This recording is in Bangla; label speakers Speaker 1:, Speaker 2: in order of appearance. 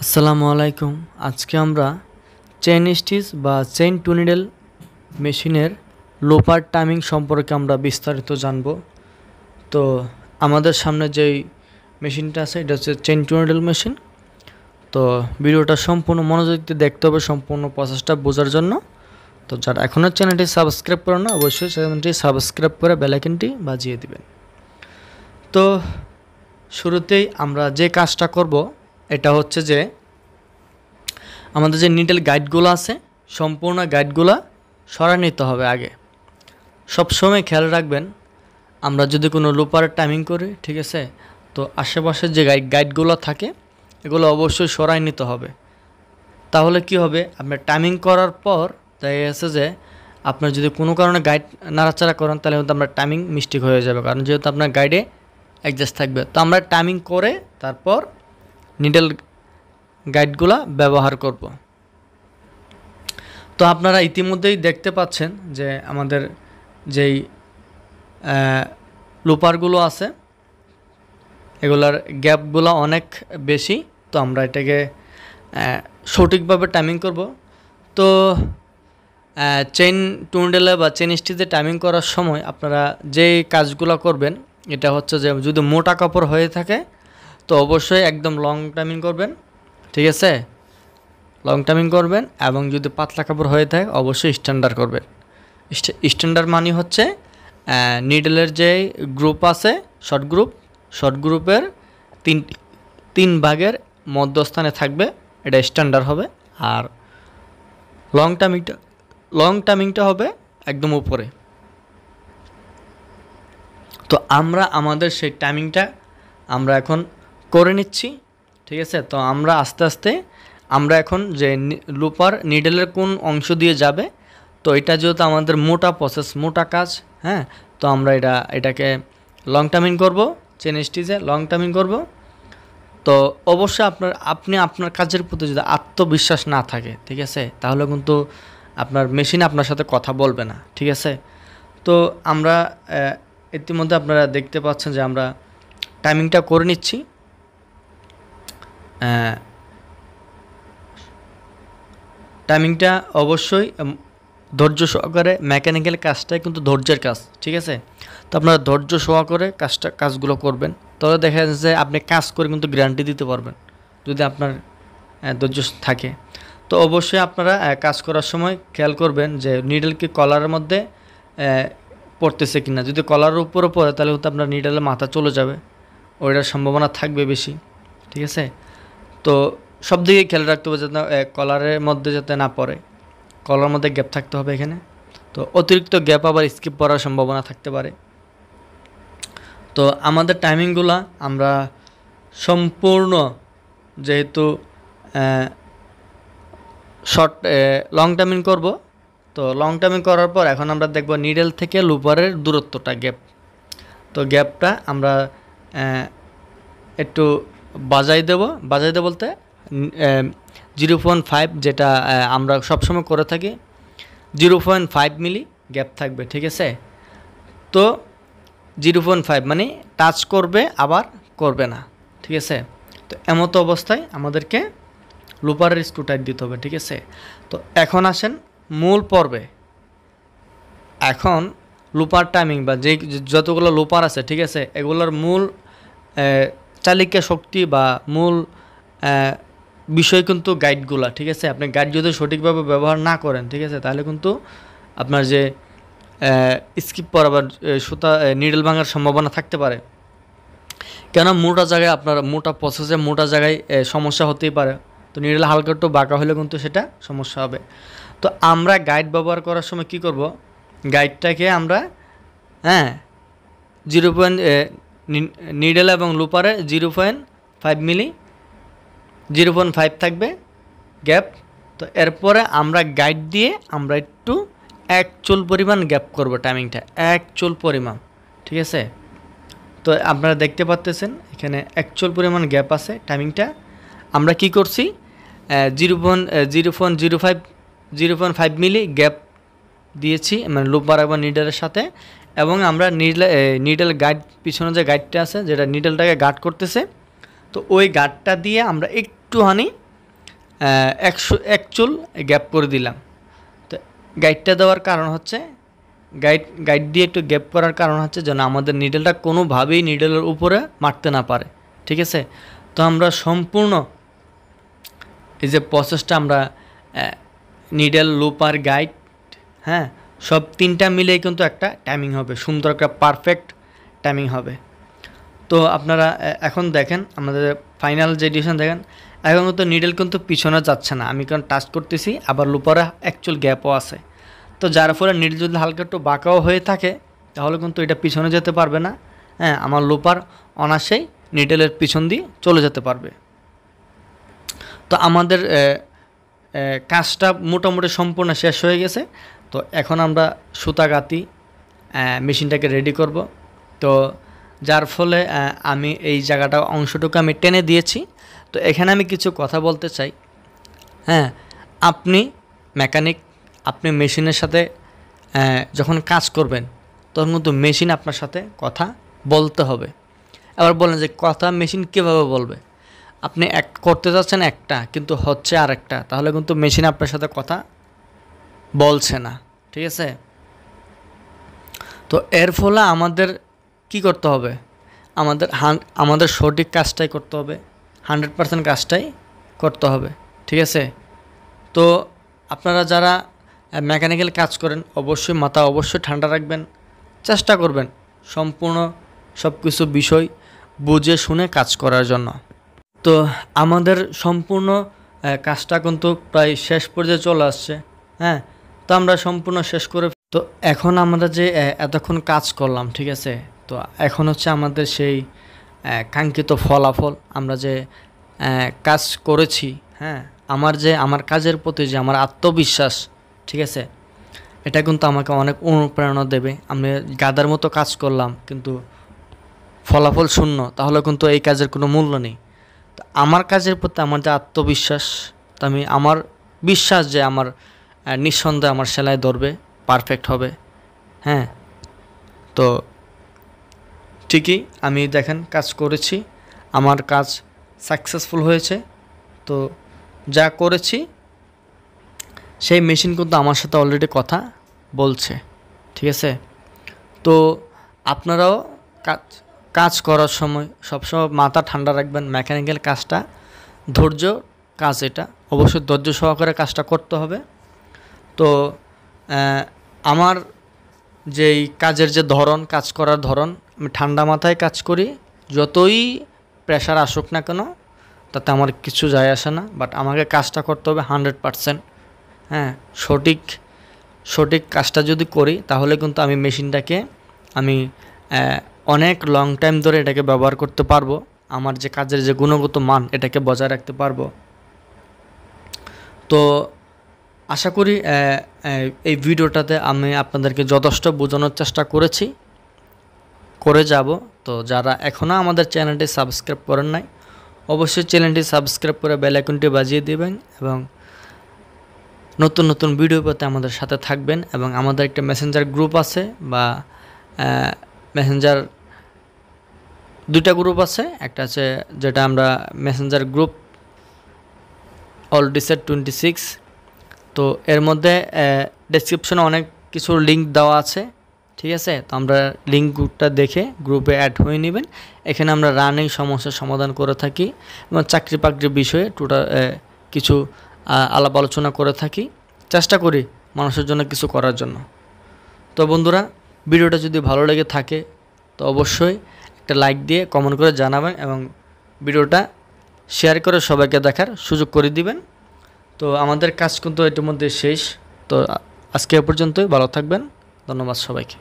Speaker 1: আসসালামু আলাইকুম। আজকে আমরা চেইন স্টিচ বা চেইন টু নিডল মেশিনের লোপার টাইমিং সম্পর্কে আমরা বিস্তারিত জানব। তো আমাদের সামনে যেই মেশিনটা আছে এটা হচ্ছে চেইন টু নিডল মেশিন। তো ভিডিওটা সম্পূর্ণ মনোযোগ দিয়ে দেখতে হবে সম্পূর্ণ প্রসেসটা বোঝার জন্য। তো যারা এখনও চ্যানেলটি সাবস্ক্রাইব করে না অবশ্যই চ্যানেলটি সাবস্ক্রাইব করে বেল আইকনটি বাজিয়ে দিবেন। তো শুরুতেই আমরা যে কাজটা করব এটা হচ্ছে যে আমাদের যে নিডল গাইডগুলো আছে সম্পূর্ণ গাইডগুলো সরাই নিতে হবে আগে। সবসময় খেয়াল রাখবেন আমরা যদি কোনো লুপারের টাইমিং করি, ঠিক আছে, তো আশেপাশে যে গাইডগুলো থাকে এগুলো অবশ্যই সরাই নিতে হবে। তাহলে কি হবে, আপনার টাইমিং করার পর দেখা গেছে যে আপনার যদি কোনো কারণে গাইড নাড়াচাড়া করেন তাহলে কিন্তু আপনার টাইমিং মিস্টেক হয়ে যাবে, কারণ যেহেতু আপনার গাইডে অ্যাডজাস্ট থাকবে। তো আমরা টাইমিং করে তারপর নিডল গাইডগুলা ব্যবহার করব। তো আপনারা ইতিমধ্যেই দেখতে পাচ্ছেন যে আমাদের যেই লুপারগুলো আছে এগুলার গ্যাপগুলো অনেক বেশি। তো আমরা এটাকে সঠিকভাবে টাইমিং করব। তো চেইন টু নিডলে বা চেইন স্টিচে টাইমিং করার সময় আপনারা যেই কাজগুলো করবেন এটা হচ্ছে যে যদি মোটা কাপড় হয়ে থাকে তো অবশ্যই একদম লং টাইমিং করবেন, ঠিক আছে, লং টাইমিং করবেন। এবং যদি পাতলা কাপড় হয়ে থাকে অবশ্যই স্ট্যান্ডার্ড করবেন। স্ট্যান্ডার্ড মানে হচ্ছে নিডলের যে গ্রুপ আছে শর্ট গ্রুপের তিন ভাগের মধ্যস্থানে থাকবে, এটা স্ট্যান্ডার্ড হবে। আর লং টাইমিংটা হবে একদম উপরে। তো আমরা আমাদের সেই টাইমিংটা আমরা এখন করে নিচ্ছি, ঠিক আছে। তো আমরা আস্তে আস্তে আমরা এখন যে লুপার নিডলের কোন অংশ দিয়ে যাবে, তো এটা যেহেতু আমাদের মোটা প্রসেস, মোটা কাজ, হ্যাঁ, তো আমরা এটাকে লং টাইমিং করব, চেন স্টিচে লং টাইমিং করব। তো অবশ্যই আপনি আপনার কাজের প্রতি যদি আত্মবিশ্বাস না থাকে, ঠিক আছে, তাহলে কিন্তু আপনার মেশিন আপনার সাথে কথা বলবে না, ঠিক আছে। তো আমরা ইতিমধ্যে আপনারা দেখতে পাচ্ছেন যে আমরা টাইমিংটা করে নিচ্ছি। টাইমিংটা অবশ্যই ধৈর্য সহকারে, মেকানিক্যাল কাজটাই কিন্তু ধৈর্যের কাজ, ঠিক আছে। তো আপনারা ধৈর্য সহকারে কাজগুলো করবেন, তাহলে দেখা যাচ্ছে যে আপনি কাজ করে কিন্তু গ্যারান্টি দিতে পারবেন যদি আপনার ধৈর্য থাকে। তো অবশ্যই আপনারা কাজ করার সময় খেয়াল করবেন যে নিডল কি কলারের মধ্যে পড়তেছে কিনা। যদি কলারের উপরে পড়ে তাহলে হয়তো আপনার নিডলের মাথা চলে যাবে, ওইটার সম্ভাবনা থাকবে বেশি, ঠিক আছে। তো সব দিকে খেয়াল রাখতে হবে যাতে কলারের মধ্যে যাতে না পড়ে, কলার মধ্যে গ্যাপ থাকতে হবে এখানে। তো অতিরিক্ত গ্যাপ আবার স্কিপ করার সম্ভাবনা থাকতে পারে। তো আমাদের টাইমিংগুলো আমরা সম্পূর্ণ যেহেতু লং টাইমিং করব, তো লং টাইমিং করার পর এখন আমরা দেখব নিডল থেকে লুপারের দূরত্বটা, গ্যাপ। তো গ্যাপটা আমরা একটু বাজাই দেব বলতে 0.5, যেটা আমরা সবসময় করে থাকি 0.5 মিলি গ্যাপ থাকবে, ঠিক আছে। তো 0.5 মানে টাচ করবে আবার করবে না, ঠিক আছে। তো এমতো অবস্থায় আমাদেরকে লুপারের স্ক্রু টাইট দিতে হবে, ঠিক আছে। তো এখন আসেন মূল পর্বে। এখন লুপার টাইমিং বা যতগুলো লুপার আছে, ঠিক আছে, এগুলোর মূল চালিকা শক্তি বা মূল বিষয় কিন্তু গাইডগুলা, ঠিক আছে। আপনি গাইড যদি সঠিকভাবে ব্যবহার না করেন, ঠিক আছে, তাহলে কিন্তু আপনার যে স্কিপ করা বা সুতা নিডল ভাঙার সম্ভাবনা থাকতে পারে। কেন মোটা জায়গায় আপনার মোটা প্রসেসে মোটা জায়গায় সমস্যা হতেই পারে। তো নিডল হালকা একটু বাঁকা হলে কিন্তু সেটা সমস্যা হবে। তো আমরা গাইড ব্যবহার করার সময় কি করব, গাইডটাকে আমরা 0. নিডল এবং লুপারে 0.5 মিলি 0.5 থাকবে গ্যাপ। তো এরপরে আমরা গাইড দিয়ে আমরা একটু 1 চুল পরিমাণ গ্যাপ করব, টাইমিংটা 1 চুল পরিমাণ, ঠিক আছে। তো আপনারা দেখতে পাচ্ছেন এখানে 1 চুল পরিমাণ গ্যাপ আছে। টাইমিংটা আমরা কি করছি 0.05 মিলি গ্যাপ দিয়েছি, মানে লুপার এবং নিডলের সাথে। এবং আমরা নিডল গাইড পিছনে যে গাইডটা আছে যেটা নিডলটাকে গার্ড করতেছে, তো ওই গার্ডটা দিয়ে আমরা একটুখানি এক চুল গ্যাপ করে দিলাম। তো গাইডটা দেওয়ার কারণ হচ্ছে গাইড দিয়ে একটু গ্যাপ করার কারণ হচ্ছে যেন আমাদের নিডেলটা কোনোভাবেই নিডেলের উপরে মারতে না পারে, ঠিক আছে। তো আমরা সম্পূর্ণ এই যে প্রসেসটা আমরা নিডেল, লুপার, গাইড, হ্যাঁ, সব তিনটা মিলেই কিন্তু একটা টাইমিং হবে, সুন্দর একটা পারফেক্ট টাইমিং হবে। তো আপনারা এখন দেখেন আমাদের ফাইনাল যে ডিসিশন দেখেন, এখন কিন্তু নিডেল কিন্তু পিছনে যাচ্ছে না, আমি কারণ টাচ করতেছি, আবার লুপারে অ্যাকচুয়াল গ্যাপও আছে। তো যার ফলে নিডেল যদি হালকা একটু বাঁকাও হয়ে থাকে তাহলে কিন্তু এটা পিছনে যেতে পারবে না, হ্যাঁ, আমার লুপার অনায়াসেই নিডেলের পিছন দিয়ে চলে যেতে পারবে। তো আমাদের কাজটা মোটামুটি সম্পূর্ণ শেষ হয়ে গেছে। তো এখন আমরা সুতা গাঁথি মেশিনটাকে রেডি করব। তো যার ফলে আমি এই জায়গাটা অংশটুকু আমি টেনে দিয়েছি। তো এখানে আমি কিছু কথা বলতে চাই। হ্যাঁ, আপনি মেকানিক, আপনি মেশিনের সাথে যখন কাজ করবেন তখন কিন্তু মেশিন আপনার সাথে কথা বলতে হবে। আবার বলেন যে কথা মেশিন কীভাবে বলবে? আপনি করতে যাচ্ছেন একটা, কিন্তু হচ্ছে আরেকটা, তাহলে কিন্তু মেশিন আপনার সাথে কথা বলছে না, ঠিক আছে। তো এর ফলে আমাদের কি করতে হবে? আমাদের সঠিক কাজটাই করতে হবে, 100% কাজটাই করতে হবে, ঠিক আছে। তো আপনারা যারা মেকানিক্যাল কাজ করেন অবশ্যই মাথা অবশ্যই ঠান্ডা রাখবেন, চেষ্টা করবেন সম্পূর্ণ সব কিছু বিষয় বুঝে শুনে কাজ করার জন্য। তো আমাদের সম্পূর্ণ কাজটা কিন্তু প্রায় শেষ পর্যায়ে চলে আসছে, হ্যাঁ। তো আমরা সম্পূর্ণ শেষ করে, তো এখন আমরা যে এতক্ষণ কাজ করলাম, ঠিক আছে, তো এখন হচ্ছে আমাদের সেই কাঙ্ক্ষিত ফলাফল। আমরা যে কাজ করেছি, হ্যাঁ, আমার কাজের প্রতি যে আমার আত্মবিশ্বাস, ঠিক আছে, এটা কিন্তু আমাকে অনেক অনুপ্রেরণা দেবে। আমি গাধার মতো কাজ করলাম কিন্তু ফলাফল শূন্য, তাহলে কিন্তু এই কাজের কোনো মূল্য নেই। তো আমার কাজের প্রতি আমার যে আত্মবিশ্বাস, তো আমার বিশ্বাস যে আমার নিঃসন্দেহে আমার সেলাই ধরবে, পারফেক্ট হবে, হ্যাঁ। তো ঠিকই আমি দেখেন কাজ করেছি, আমার কাজ সাকসেসফুল হয়েছে। তো যা করেছি সেই মেশিন কিন্তু আমার সাথে অলরেডি কথা বলছে, ঠিক আছে। তো আপনারাও কাজ করার সময় সবসময় মাথা ঠান্ডা রাখবেন। মেকানিক্যাল কাজটা ধৈর্য কাজ, এটা অবশ্যই ধৈর্য সহকারে কাজটা করতে হবে। তো আমার যেই কাজের যে ধরন, কাজ করার ধরন, আমি ঠান্ডা মাথায় কাজ করি, যতই প্রেশার আসুক না কেন তাতে আমার কিছু যায় আসে না। বাট আমাকে কাজটা করতে হবে 100%, হ্যাঁ। সঠিক কাজটা যদি করি তাহলে কিন্তু আমি মেশিনটাকে অনেক লং টাইম ধরে এটাকে ব্যবহার করতে পারবো, আমার যে কাজের যে গুণগত মান এটাকে বজায় রাখতে পারবো। তো আশা করি এই ভিডিওটাতে আমি আপনাদেরকে যথেষ্ট বোঝানোর চেষ্টা করে যাব। তো যারা এখনও আমাদের চ্যানেলটি সাবস্ক্রাইব করেন নাই অবশ্যই চ্যানেলটি সাবস্ক্রাইব করে বেল আইকনটি বাজিয়ে দেবেন এবং নতুন নতুন ভিডিও পেতে আমাদের সাথে থাকবেন। এবং আমাদের একটা মেসেঞ্জার গ্রুপ আছে, বা মেসেঞ্জার দুইটা গ্রুপ আছে, একটা আছে যেটা আমরা মেসেঞ্জার গ্রুপ অলরেডি সেট 26। তো এর মধ্যে ডেসক্রিপশনে অনেক কিছু লিঙ্ক দেওয়া আছে, ঠিক আছে। তো আমরা লিঙ্কটা দেখে গ্রুপে অ্যাড হয়ে নেবেন। এখানে আমরা রানিং সমস্যার সমাধান করে থাকি এবং চাকরি বাকরির বিষয়ে কিছু আলাপ আলোচনা করে থাকি, চেষ্টা করি মানুষের জন্য কিছু করার জন্য। তো বন্ধুরা, ভিডিওটা যদি ভালো লেগে থাকে তো অবশ্যই একটা লাইক দিয়ে কমেন্ট করে জানাবেন এবং ভিডিওটা শেয়ার করে সবাইকে দেখার সুযোগ করে দিবেন। তো আমাদের কাজ কিন্তু এর মধ্যে শেষ। তো আজকে এ পর্যন্তই, ভালো থাকবেন, ধন্যবাদ সবাইকে।